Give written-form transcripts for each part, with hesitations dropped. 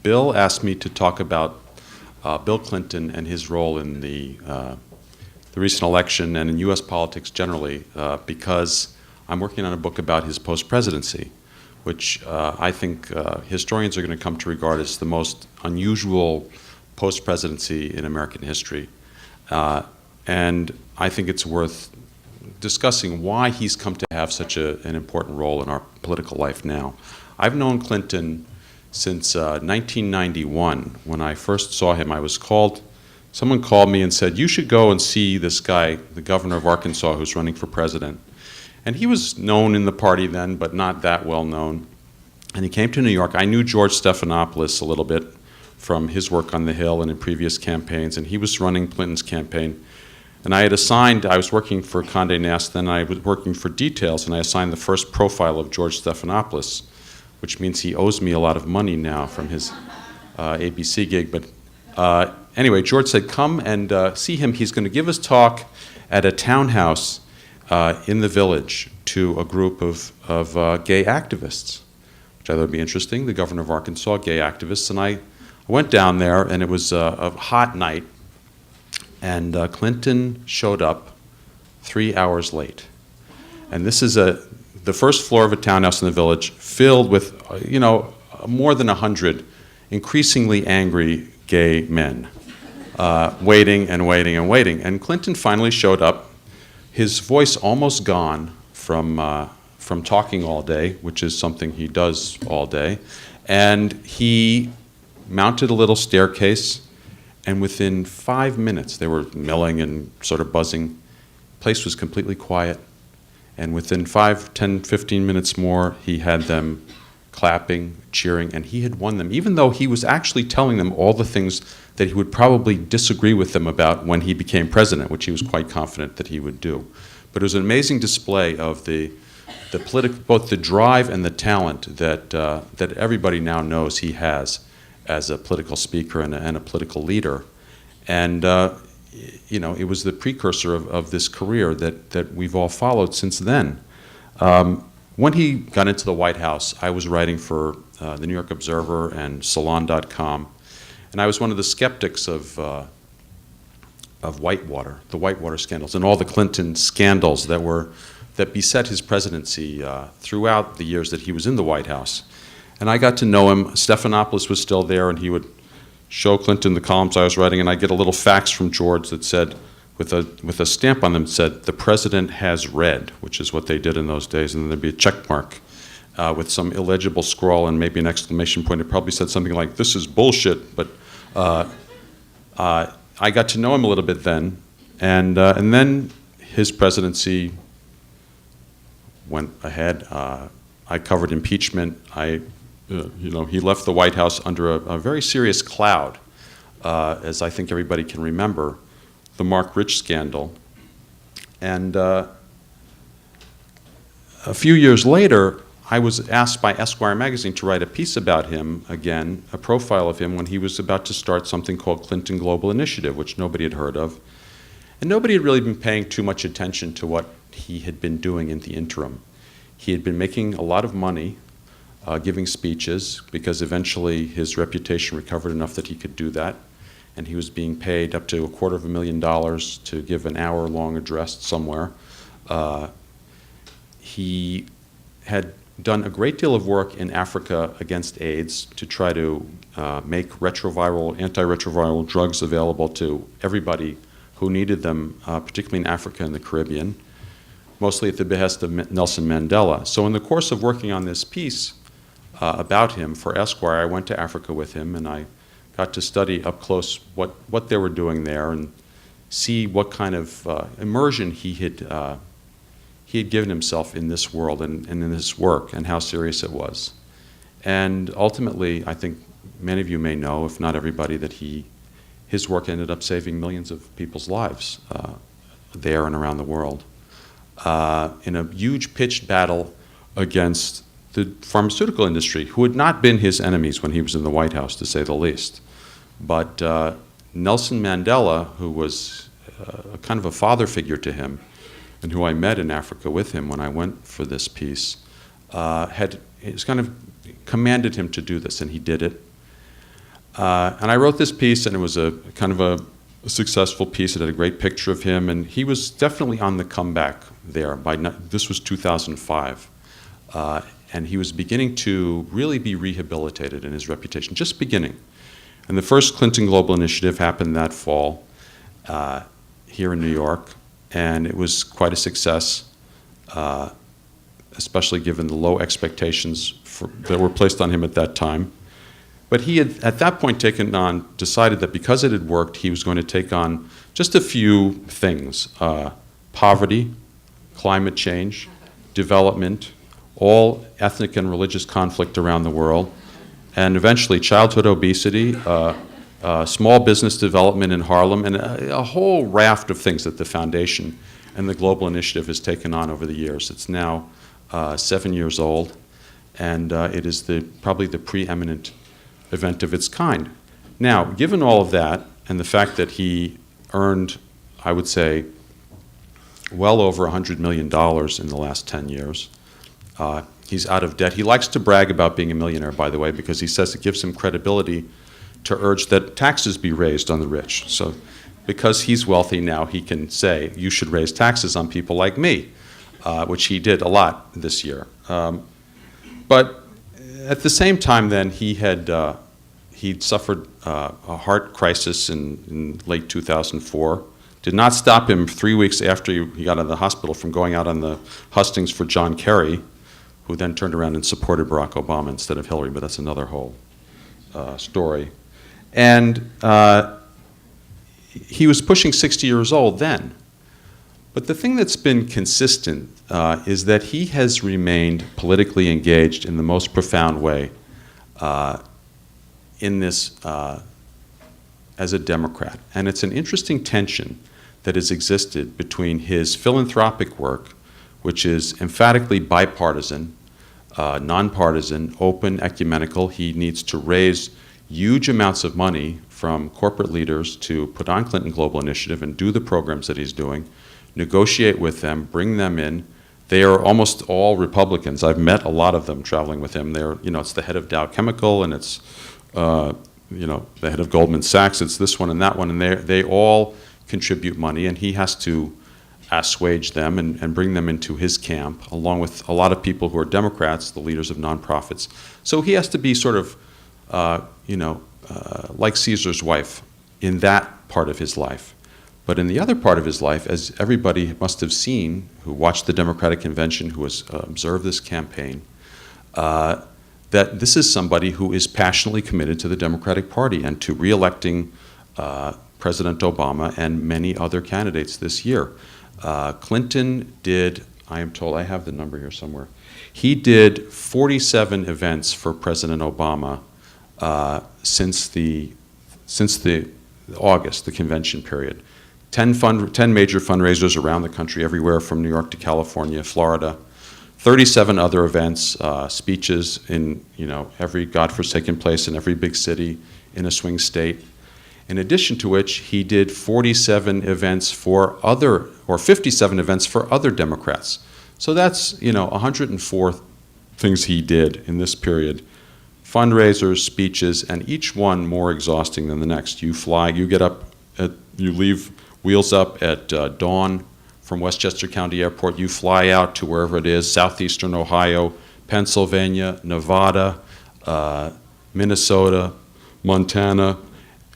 Bill asked me to talk about Bill Clinton and his role in the recent election and in U.S. politics generally, because I'm working on a book about his post-presidency, which I think historians are going to come to regard as the most unusual post-presidency in American history. And I think it's worth discussing why he's come to have such an important role in our political life now. I've known Clinton since 1991. When I first saw him, someone called me and said, "You should go and see this guy, the governor of Arkansas, who's running for president." And he was known in the party then, but not that well known. And he came to New York. I knew George Stephanopoulos a little bit from his work on the Hill and in previous campaigns, and he was running Clinton's campaign. And I was working for Condé Nast, then I was working for Details, and I assigned the first profile of George Stephanopoulos, which means he owes me a lot of money now from his ABC gig. But anyway, George said, "Come and see him. He's going to give his talk at a townhouse in the Village to a group of gay activists," which I thought would be interesting, the governor of Arkansas, gay activists. And I went down there, and it was a hot night, and Clinton showed up 3 hours late. And this is the first floor of a townhouse in the Village filled with, more than 100 increasingly angry gay men, waiting and waiting and waiting. And Clinton finally showed up, his voice almost gone from talking all day, which is something he does all day. And he mounted a little staircase, and within 5 minutes, they were milling and sort of buzzing. The place was completely quiet. And within 5, 10, 15 minutes more, he had them clapping, cheering, and he had won them, even though he was actually telling them all the things that he would probably disagree with them about when he became president, which he was quite confident that he would do. But it was an amazing display of both the drive and the talent that everybody now knows he has as a political speaker and a political leader. And it was the precursor of this career that we've all followed since then. When he got into the White House, I was writing for the New York Observer and Salon.com, and I was one of the skeptics of Whitewater, the Whitewater scandals, and all the Clinton scandals that beset his presidency throughout the years that he was in the White House. And I got to know him. Stephanopoulos was still there, and he would show Clinton the columns I was writing, and I get a little fax from George that said, with a stamp on them, said, "The president has read," which is what they did in those days, and then there'd be a check mark with some illegible scrawl and maybe an exclamation point. It probably said something like, "This is bullshit," but I got to know him a little bit then, and then his presidency went ahead. I covered impeachment. He left the White House under a very serious cloud, as I think everybody can remember, the Mark Rich scandal. And a few years later, I was asked by Esquire magazine to write a piece about him again, a profile of him, when he was about to start something called Clinton Global Initiative, which nobody had heard of. And nobody had really been paying too much attention to what he had been doing in the interim. He had been making a lot of money giving speeches, because eventually his reputation recovered enough that he could do that. And he was being paid up to $250,000 to give an hour-long address somewhere. He had done a great deal of work in Africa against AIDS to try to make antiretroviral drugs available to everybody who needed them, particularly in Africa and the Caribbean, mostly at the behest of Nelson Mandela. So in the course of working on this piece about him for Esquire, I went to Africa with him, and I got to study up close what they were doing there and see what kind of immersion he had given himself in this world and in this work, and how serious it was. And ultimately, I think many of you may know, if not everybody, that his work ended up saving millions of people's lives there and around the world in a huge pitched battle against the pharmaceutical industry, who had not been his enemies when he was in the White House, to say the least. But Nelson Mandela, who was kind of a father figure to him, and who I met in Africa with him when I went for this piece, had kind of commanded him to do this, and he did it. And I wrote this piece, and it was a kind of a successful piece. It had a great picture of him, and he was definitely on the comeback there. This was 2005. And he was beginning to really be rehabilitated in his reputation, just beginning. And the first Clinton Global Initiative happened that fall here in New York, and it was quite a success, especially given the low expectations that were placed on him at that time. But he had, at that point, decided that because it had worked, he was going to take on just a few things: poverty, climate change, development, all ethnic and religious conflict around the world, and eventually childhood obesity, small business development in Harlem, and a whole raft of things that the foundation and the Global Initiative has taken on over the years. It's now 7 years old, and it is probably the preeminent event of its kind. Now, given all of that, and the fact that he earned, I would say, well over $100 million in the last 10 years, he's out of debt. He likes to brag about being a millionaire, by the way, because he says it gives him credibility to urge that taxes be raised on the rich. So because he's wealthy now, he can say, you should raise taxes on people like me, which he did a lot this year. But at the same time then, he'd suffered a heart crisis in late 2004. Did not stop him 3 weeks after he got out of the hospital from going out on the hustings for John Kerry, who then turned around and supported Barack Obama instead of Hillary, but that's another whole story. And he was pushing 60 years old then. But the thing that's been consistent is that he has remained politically engaged in the most profound way in this as a Democrat. And it's an interesting tension that has existed between his philanthropic work, which is emphatically bipartisan, nonpartisan, open, ecumenical. He needs to raise huge amounts of money from corporate leaders to put on Clinton Global Initiative and do the programs that he's doing, negotiate with them, bring them in. They are almost all Republicans. I've met a lot of them traveling with him. It's the head of Dow Chemical, and it's the head of Goldman Sachs. It's this one and that one, and they all contribute money, and he has to assuage them and bring them into his camp, along with a lot of people who are Democrats, the leaders of nonprofits. So he has to be sort of, like Caesar's wife in that part of his life. But in the other part of his life, as everybody must have seen who watched the Democratic Convention, who has observed this campaign, that this is somebody who is passionately committed to the Democratic Party and to re-electing President Obama and many other candidates this year. Clinton did, I am told, I have the number here somewhere, he did 47 events for President Obama since the August, the convention period. 10 major fundraisers around the country, everywhere from New York to California, Florida. 37 other events, speeches in every godforsaken place in every big city in a swing state. In addition to which, he did 47 events for 57 events for other Democrats. So that's 104 things he did in this period. Fundraisers, speeches, and each one more exhausting than the next. You leave wheels up at dawn from Westchester County Airport. You fly out to wherever it is, southeastern Ohio, Pennsylvania, Nevada, Minnesota, Montana,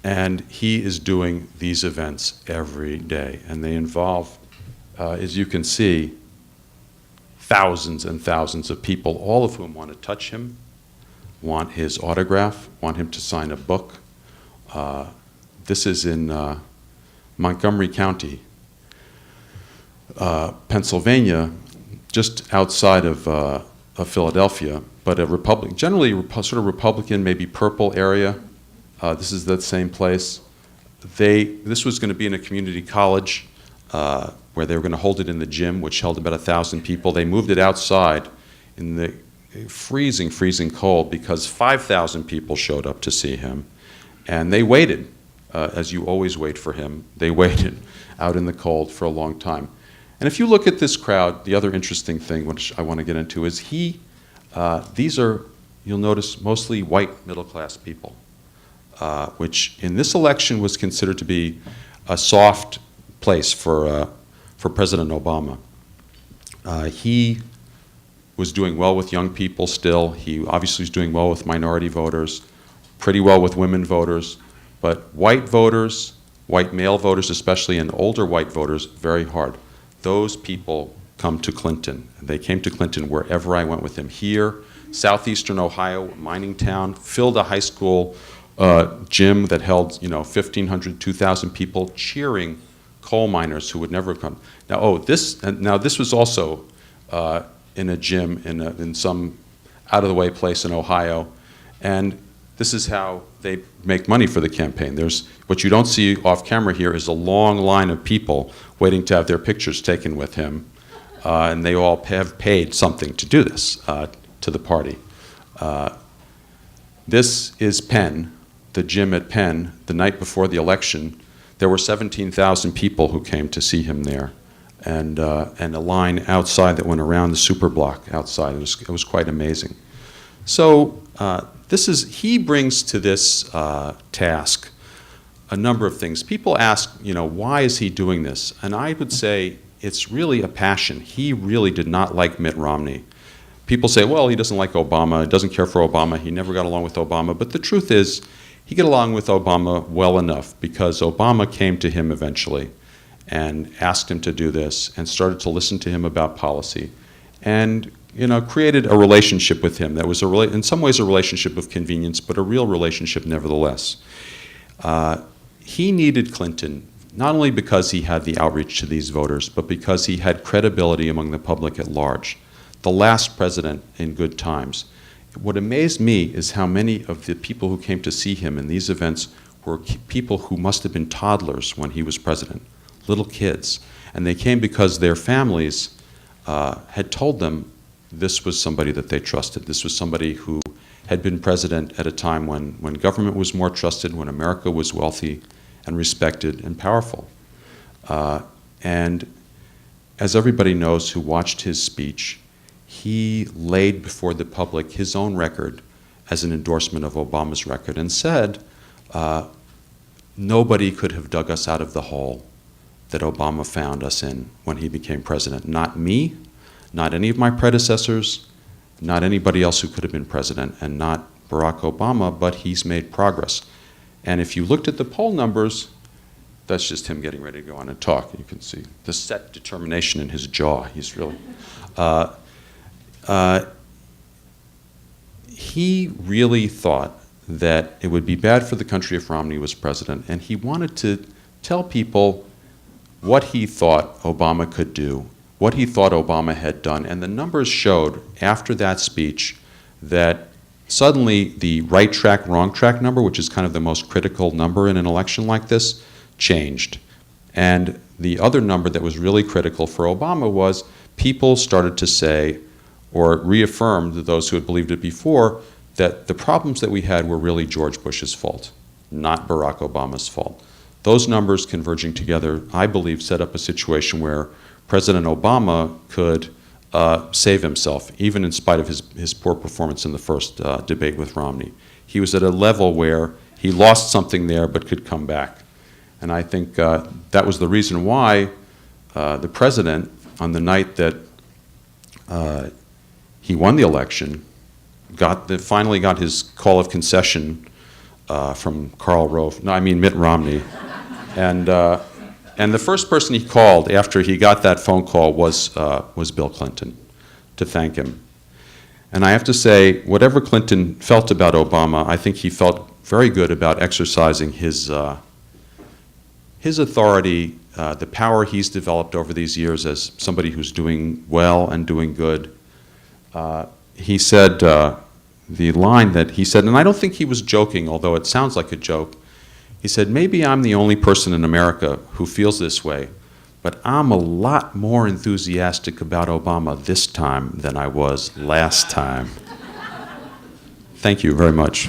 and he is doing these events every day. And they involve, as you can see, thousands and thousands of people, all of whom want to touch him, want his autograph, want him to sign a book. This is in Montgomery County, Pennsylvania, just outside of Philadelphia, but generally sort of Republican, maybe purple area. This is that same place. This was going to be in a community college where they were going to hold it in the gym, which held about 1,000 people. They moved it outside in the freezing, freezing cold because 5,000 people showed up to see him. And they waited, as you always wait for him. They waited out in the cold for a long time. And if you look at this crowd, the other interesting thing which I want to get into is these are, you'll notice, mostly white middle-class people. which in this election was considered to be a soft place for President Obama. He was doing well with young people still. He obviously was doing well with minority voters, pretty well with women voters, but white voters, white male voters especially, and older white voters, very hard. Those people come to Clinton. They came to Clinton wherever I went with him. Here, southeastern Ohio, mining town, filled a high school gym that held 1,500, 2,000 people cheering coal miners who would never come. Now, this was also in a gym in some out-of-the-way place in Ohio, and this is how they make money for the campaign. What you don't see off camera here is a long line of people waiting to have their pictures taken with him, and they all have paid something to do this to the party. This is Penn, the gym at Penn. The night before the election, there were 17,000 people who came to see him there, and a line outside that went around the superblock outside. It was quite amazing. So he brings to this task a number of things. People ask, why is he doing this? And I would say it's really a passion. He really did not like Mitt Romney. People say, well, he doesn't like Obama, doesn't care for Obama, he never got along with Obama. But the truth is, he got along with Obama well enough because Obama came to him eventually and asked him to do this and started to listen to him about policy and created a relationship with him that was in some ways a relationship of convenience, but a real relationship nevertheless. He needed Clinton not only because he had the outreach to these voters, but because he had credibility among the public at large. The last president in good times. What amazed me is how many of the people who came to see him in these events were people who must have been toddlers when he was president, little kids. And they came because their families had told them this was somebody that they trusted. This was somebody who had been president at a time when government was more trusted, when America was wealthy and respected and powerful. And as everybody knows who watched his speech, he laid before the public his own record as an endorsement of Obama's record and said, nobody could have dug us out of the hole that Obama found us in when he became president. Not me, not any of my predecessors, not anybody else who could have been president, and not Barack Obama, but he's made progress. And if you looked at the poll numbers, that's just him getting ready to go on and talk. You can see the set determination in his jaw. He's really... he really thought that it would be bad for the country if Romney was president, and he wanted to tell people what he thought Obama could do, what he thought Obama had done. And the numbers showed after that speech that suddenly the right track, wrong track number, which is kind of the most critical number in an election like this, changed. And the other number that was really critical for Obama was people started to say, or reaffirmed to those who had believed it before, that the problems that we had were really George Bush's fault, not Barack Obama's fault. Those numbers converging together, I believe, set up a situation where President Obama could save himself, even in spite of his poor performance in the first debate with Romney. He was at a level where he lost something there but could come back. And I think that was the reason why the president, on the night that he won the election, finally got his call of concession from Mitt Romney. And the first person he called after he got that phone call was Bill Clinton to thank him. And I have to say, whatever Clinton felt about Obama, I think he felt very good about exercising his authority, the power he's developed over these years as somebody who's doing well and doing good. He said, the line that he said, and I don't think he was joking, although it sounds like a joke. He said, maybe I'm the only person in America who feels this way, but I'm a lot more enthusiastic about Obama this time than I was last time. Thank you very much.